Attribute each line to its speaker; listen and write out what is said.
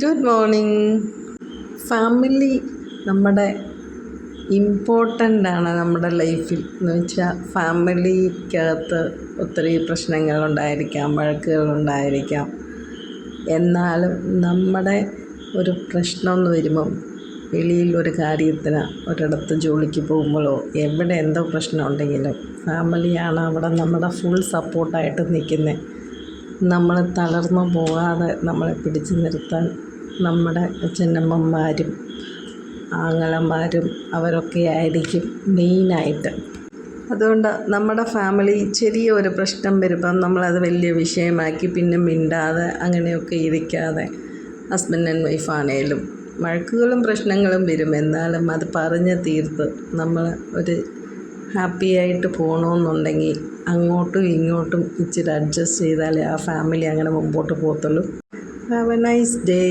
Speaker 1: Good morning. Family നമ്മുടെ important ആണ് നമ്മുടെ ലൈഫിൽ. എന്ന് വെച്ചാൽ ഫാമിലിക്കകത്ത് ഒത്തിരി പ്രശ്നങ്ങളുണ്ടായിരിക്കാം, വഴക്കുകളുണ്ടായിരിക്കാം. എന്നാലും നമ്മുടെ ഒരു പ്രശ്നം എന്ന് വരുമ്പം വെളിയിൽ ഒരു കാര്യത്തിന് ഒരിടത്ത് ജോലിക്ക് പോകുമ്പോഴോ എവിടെ എന്തോ പ്രശ്നം ഉണ്ടെങ്കിലും ഫാമിലിയാണ് അവിടെ നമ്മുടെ ഫുൾ സപ്പോർട്ടായിട്ട് നിൽക്കുന്നത്. നമ്മൾ തളർന്നു പോകാതെ നമ്മളെ പിടിച്ചു നിർത്താൻ നമ്മുടെ അച്ഛനമ്മമാരും ആങ്ങളമാരും അവരൊക്കെ ആയിരിക്കും മെയിനായിട്ട്. അതുകൊണ്ട് നമ്മുടെ ഫാമിലി ചെറിയൊരു പ്രശ്നം വരുമ്പം നമ്മളത് വലിയ വിഷയമാക്കി പിന്നെ മിണ്ടാതെ അങ്ങനെയൊക്കെ ഇരിക്കാതെ, ഹസ്ബൻഡ് ആൻഡ് വൈഫാണേലും വഴക്കുകളും പ്രശ്നങ്ങളും വരും, എന്നാലും അത് പറഞ്ഞ് തീർത്ത് നമ്മൾ ഒരു ഹാപ്പി ആയിട്ട് പോകണമെന്നുണ്ടെങ്കിൽ അങ്ങോട്ടും ഇങ്ങോട്ടും ഇച്ചിരി അഡ്ജസ്റ്റ് ചെയ്താലേ ആ ഫാമിലി അങ്ങനെ മുമ്പോട്ട് പോകത്തുള്ളൂ. Have A nice day.